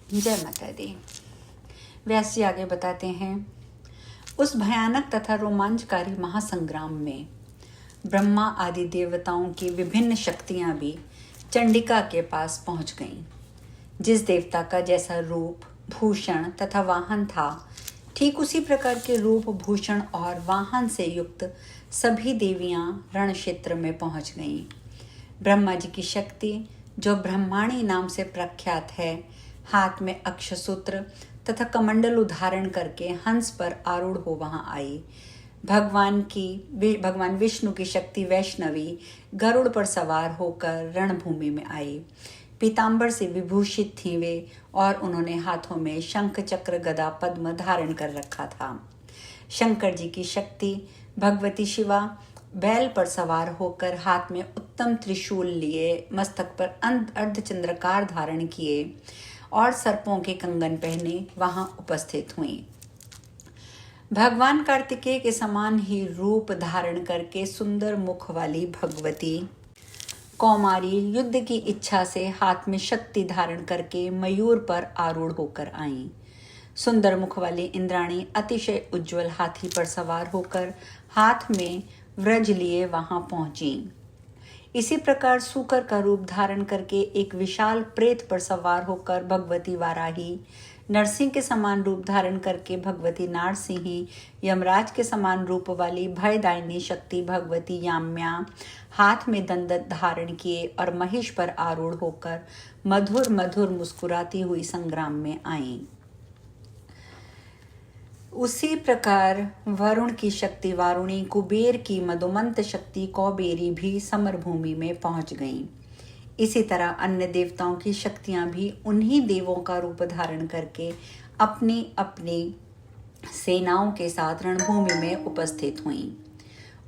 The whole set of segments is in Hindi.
जय माता दी। व्यास जी आगे बताते हैं, उस भयानक तथा रोमांचकारी महासंग्राम में ब्रह्मा आदि देवताओं की विभिन्न शक्तियां भी चंडिका के पास पहुंच गईं। जिस देवता का जैसा रूप, भूषण तथा वाहन था, ठीक उसी प्रकार के रूप, भूषण और वाहन से युक्त सभी देवियां रण क्षेत्र में पहुंच गईं। ब्रह्मा जी की शक्ति, जो ब्रह्माणी नाम से प्रख्यात है, हाथ में अक्षसूत्र तथा कमंडल धारण करके हंस पर आरूढ़ हो वहां आई। भगवान विष्णु की शक्ति वैष्णवी गरुड़ पर सवार होकर रणभूमि में आई। पीतांबर से विभूषित थी वे और उन्होंने हाथों में शंख, चक्र, गदा, पद्म धारण कर रखा था। शंकर जी की शक्ति भगवती शिवा बैल पर सवार होकर हाथ में उत्तम त्रिशूल लिए, मस्तक पर अर्धचंद्रकार धारण किए और सर्पों के कंगन पहने वहां उपस्थित हुई। भगवान कार्तिकेय के समान ही रूप धारण करके सुंदर मुख वाली भगवती कौमारी युद्ध की इच्छा से हाथ में शक्ति धारण करके मयूर पर आरूढ़ होकर आईं। सुंदर मुख वाली इंद्राणी अतिशय उज्जवल हाथी पर सवार होकर हाथ में व्रज लिए वहां पहुंची। इसी प्रकार सूकर का रूप धारण करके एक विशाल प्रेत पर सवार होकर भगवती वाराही, नरसिंह के समान रूप धारण करके भगवती नारसिंही, यमराज के समान रूप वाली भयदायिनी शक्ति भगवती याम्या हाथ में दंड धारण किए और महिष पर आरूढ़ होकर मधुर मधुर मुस्कुराती हुई संग्राम में आईं। उसी प्रकार वरुण की शक्ति वारुणी, कुबेर की मदोमंत शक्ति कौबेरी भी समरभूमि में पहुंच गईं। इसी तरह अन्य देवताओं की शक्तियां भी उन्हीं देवों का रूप धारण करके अपनी अपनी सेनाओं के साथ रणभूमि में उपस्थित हुईं।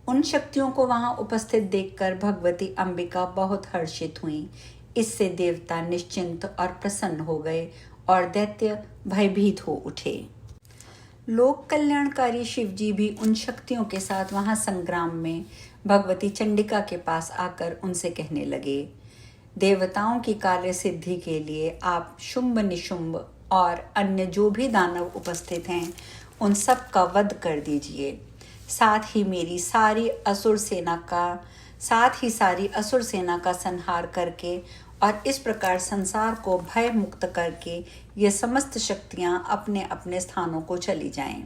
उन शक्तियों को वहां उपस्थित देखकर भगवती अंबिका बहुत हर्षित हुईं। इससे देवता निश्चिंत और प्रसन्न हो गए और दैत्य भयभीत हो उठे। लोक कल्याणकारी शिवजी भी उन शक्तियों के साथ वहां संग्राम में भगवती चंडिका के पास आकर उनसे कहने लगे, देवताओं की कार्य सिद्धि के लिए आप शुंभ, निशुंभ और अन्य जो भी दानव उपस्थित हैं उन सब का वध कर दीजिए। साथ ही सारी असुर सेना का संहार करके और इस प्रकार संसार को भय मुक्त करके ये समस्त शक्तियां अपने अपने स्थानों को चली जाएं।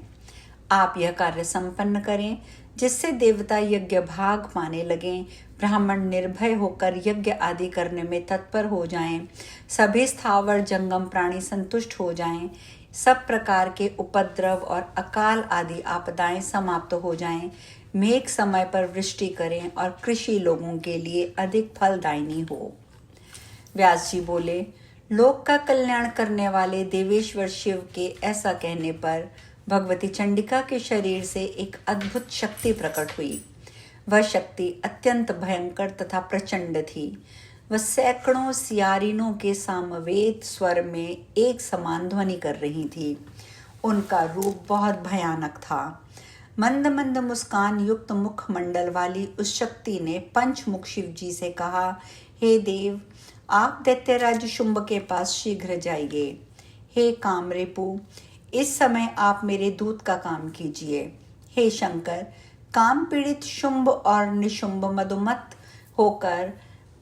आप यह कार्य संपन्न करें जिससे देवता यज्ञ भाग पाने लगें, ब्राह्मण निर्भय होकर यज्ञ आदि करने में तत्पर हो जाएं, सभी स्थावर जंगम प्राणी संतुष्ट हो जाएं, सब प्रकार के उपद्रव और अकाल आदि आपदाएं समाप्त हो जाएं, मेघ समय पर वृष्टि करें और कृषि लोगों के लिए अधिक फलदायिनी हो। व्यास जी बोले, लोक का कल्याण करने वाले देवेश्वर शिव के ऐसा कहने पर भगवती चंडिका के शरीर से एक अद्भुत शक्ति प्रकट हुई। वह शक्ति अत्यंत भयंकर तथा प्रचंड थी। वह सैकड़ों सियारिनों के सामवेद स्वर में एक समान ध्वनि कर रही थी। उनका रूप बहुत भयानक था। मंद मंद मुस्कान युक्त मुख मंडल वाली उस शक्ति ने पंचमुख शिव जी से कहा, हे देव, आप दैत्यराज शुंभ के पास शीघ्र जाइए। हे कामरेपु, इस समय आप मेरे दूत का काम कीजिए। हे शंकर, काम पीड़ित शुंभ और निशुंभ मदोमत होकर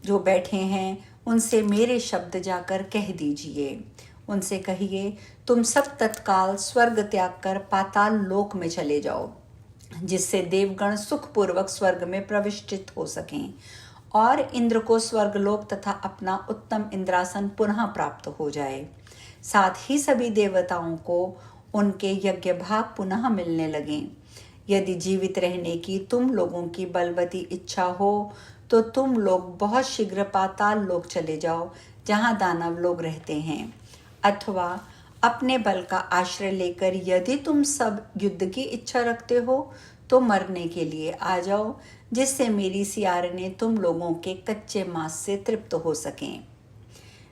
जो बैठे हैं उनसे मेरे शब्द जाकर कह दीजिए। उनसे कहिए, तुम सब तत्काल स्वर्ग त्याग कर पाताल लोक में चले जाओ, जिससे देवगण सुखपूर्वक स्वर्ग में प्रविष्टित हो सकें और इंद्र को स्वर्गलोक तथा अपना उत्तम इंद्रासन पुनः प्राप्त हो जाए। साथ ही सभी देवताओं को उनके यज्ञ भाग पुनः मिलने लगें। यदि जीवित रहने की तुम लोगों की बलवती इच्छा हो तो तुम लोग बहुत शीघ्र पाताल लोक चले जाओ, जहाँ दानव लोग रहते हैं, अथवा अपने बल का आश्रय लेकर यदि तुम सब युद्ध की इच्छा रखते हो तो मरने के लिए आ जाओ, जिससे मेरी सियारने तुम लोगों के कच्चे मांस से तृप्त हो सकें।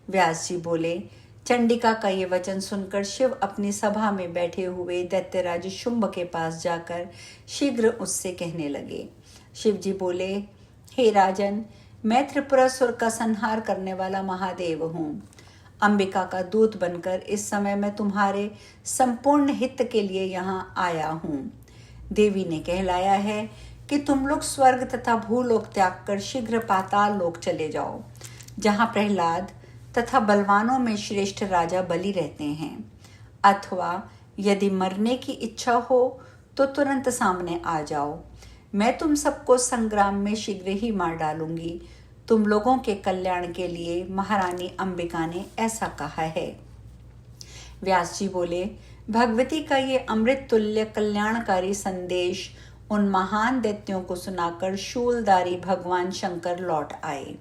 व्यास जी बोले, चंडिका का ये वचन सुनकर शिव अपनी सभा में बैठे हुए दैत्यराज शुंभ के पास जाकर शीघ्र उससे कहने लगे। शिव जी बोले, हे राजन, मैं त्रिपुरासुर का संहार करने वाला महादेव हूँ। अंबिका का दूत बनकर इस समय मैं तुम्हारे संपूर्ण हित के लिए यहाँ आया हूँ। देवी ने कहलाया है कि तुम लोग स्वर्ग तथा भूलोक त्याग कर शीघ्र पाताल लोक चले जाओ, जहाँ प्रहलाद तथा बलवानों में श्रेष्ठ राजा बलि रहते हैं। अथवा यदि मरने की इच्छा हो तो तुरंत सामने आ जाओ, मैं तुम सबको संग्राम में शीघ्र ही मार डालूंगी। तुम लोगों के कल्याण के लिए महारानी अंबिका ने ऐसा कहा है। व्यास जी बोले, भगवती का ये अमृत तुल्य कल्याणकारी संदेश उन महान दैत्यों को सुनाकर शूलधारी भगवान शंकर लौट आए।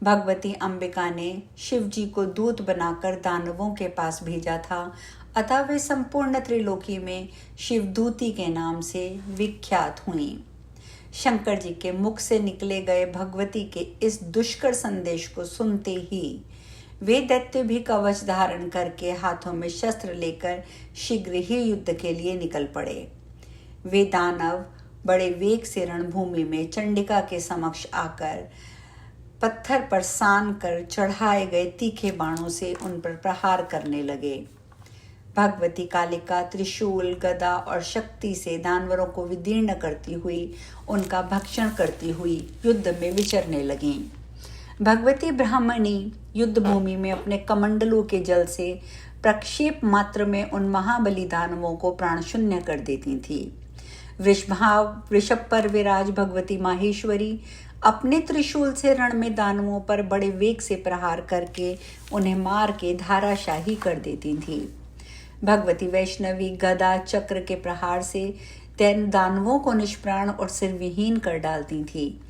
भगवती अंबिका ने शिव जी को दूत बनाकर दानवों के पास भेजा था, अतः वे संपूर्ण त्रिलोकी में शिवदूती के नाम से विख्यात हुई। शंकर जी के मुख से निकले गए भगवती के इस दुष्कर संदेश को सुनते ही वे दैत्य भी कवच धारण करके हाथों में शस्त्र लेकर शीघ्र ही युद्ध के लिए निकल पड़े। वे दानव बड़े वेग से रणभूमि में चंडिका के समक्ष आकर पत्थर पर सान कर चढ़ाए गए तीखे बाणों से उन पर प्रहार करने लगे। भगवती कालिका त्रिशूल, गदा और शक्ति से दानवरों को विदीर्ण करती हुई उनका भक्षण करती हुई युद्ध में विचरने लगीं। भगवती ब्राह्मणी युद्ध भूमि में अपने कमंडलों के जल से प्रक्षेप मात्र में उन महाबली दानवों को प्राण शून्य कर देती थी। वृषभ पर विराज भगवती माहेश्वरी अपने त्रिशूल से रण में दानवों पर बड़े वेग से प्रहार करके उन्हें मार के धाराशाही कर देती थी। भगवती वैष्णवी गदा चक्र के प्रहार से दानवों को निष्प्राण और सिर विहीन कर डालती थी।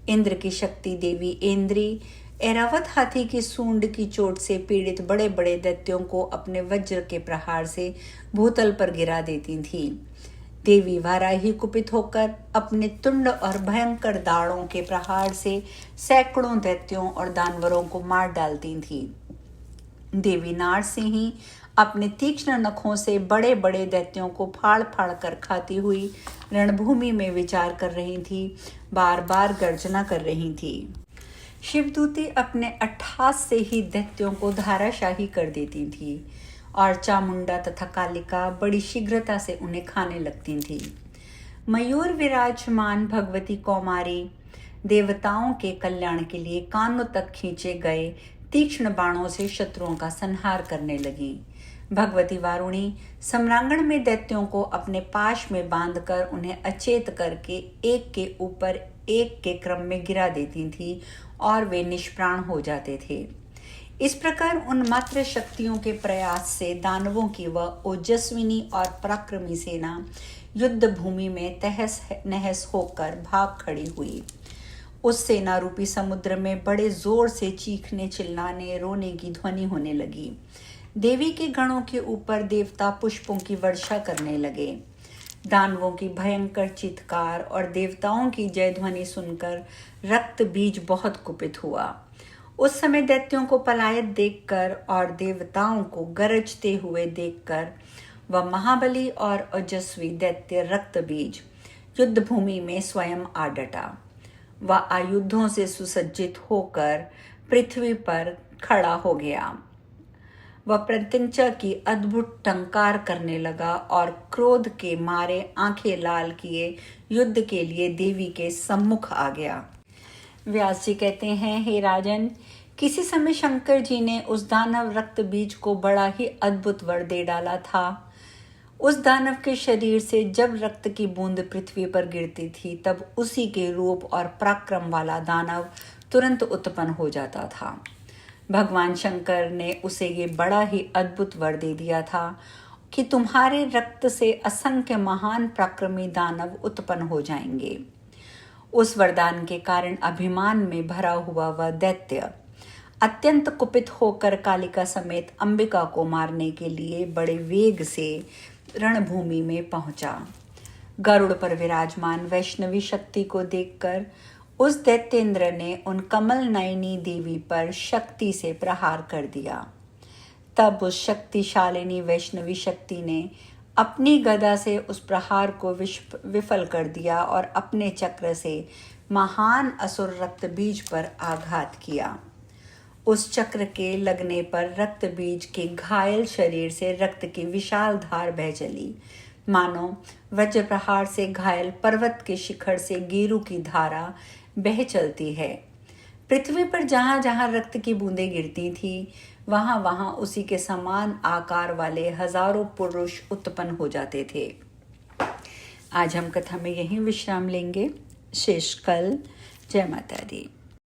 इंद्र की शक्ति देवी इंद्री ऐरावत हाथी की सूंड की चोट से पीड़ित बड़े बड़े दैत्यों को अपने वज्र के प्रहार से भूतल पर गिरा देती थी। देवी वाराही कुपित होकर अपने तुंड और भयंकर दाढ़ों के प्रहार से सैकड़ों दैत्यों और दानवरों को मार डालती थी। देवी नारसिंही अपने तीक्ष्ण नखों से बड़े बड़े दैत्यों को फाड़ फाड़ कर खाती हुई रणभूमि में विचार कर रही थी, बार बार गर्जना कर रही थी। शिवदूती अपने अट्ठास से ही दैत्यों को धाराशाही कर देती थी और चामुंडा तथा कालिका बड़ी शीघ्रता से उन्हें खाने लगती थी। मयूर विराजमान भगवती कौमारी देवताओं के कल्याण के लिए कानों तक खींचे गए तीक्ष्ण बाणों से शत्रुओं का संहार करने लगी। भगवती वारुणी सम्रांगण में दैत्यों को अपने पाश में बांधकर उन्हें अचेत करके एक के ऊपर एक के क्रम में गिरा देती थी और वे निष्प्राण हो जाते थे। इस प्रकार उन्मात्र शक्तियों के प्रयास से दानवों की वह ओजस्विनी और पराक्रमी सेना युद्ध भूमि में तहस नहस होकर भाग खड़ी हुई। उस सेना रूपी समुद्र में बड़े जोर से चीखने, चिल्लाने, रोने की ध्वनि होने लगी। देवी के गणों के ऊपर देवता पुष्पों की वर्षा करने लगे। दानवों की भयंकर चित्कार और देवताओं की जय ध्वनि सुनकर रक्त बीज बहुत कुपित हुआ। उस समय दैत्यों को पलायत देखकर और देवताओं को गरजते हुए देखकर वह महाबली और ओजस्वी दैत्य रक्त बीज युद्ध भूमि में स्वयं आ डटा। वह आयुधों से सुसज्जित होकर पृथ्वी पर खड़ा हो गया। वह प्रत्यंचा की अद्भुत टंकार करने लगा और क्रोध के मारे आंखें लाल किए युद्ध के लिए देवी के सम्मुख आ गया। व्यास जी कहते हैं, हे राजन, किसी समय शंकर जी ने उस दानव रक्त बीज को बड़ा ही अद्भुत वर दे डाला था। उस दानव के शरीर से जब रक्त की बूंद पृथ्वी पर गिरती थी तब उसी के रूप और पराक्रम वाला दानव तुरंत उत्पन्न हो जाता था। भगवान शंकर ने उसे ये बड़ा ही अद्भुत वर दे दिया था कि तुम्हारे रक्त से असंख्य महान पराक्रमी दानव उत्पन्न हो जाएंगे। उस वरदान के कारण अभिमान में भरा हुआ वह दैत्य अत्यंत कुपित होकर कालिका समेत अंबिका को मारने के लिए बड़े वेग से रणभूमि में पहुंचा। गरुड़ पर विराजमान वैष्णवी शक्ति को देखकर उस दैत्येंद्र ने उन कमल नयनी देवी पर शक्ति से प्रहार कर दिया। तब उस शक्तिशालिनी वैष्णवी शक्ति ने अपनी गदा से उस प्रहार को विफल कर दिया और अपने चक्र से महान असुर रक्त बीज पर आघात किया। उस चक्र के लगने पर रक्त बीज के घायल शरीर से रक्त की विशाल धार बह चली, मानो वज्र प्रहार से घायल पर्वत के शिखर से गेरू की धारा बह चलती है। पृथ्वी पर जहाँ जहाँ रक्त की बूंदें गिरती थी, वहाँ वहाँ उसी के समान आकार वाले हजारों पुरुष उत्पन्न हो जाते थे। आज हम कथा में यहीं विश्राम लेंगे। शेष कल। जय माता दी।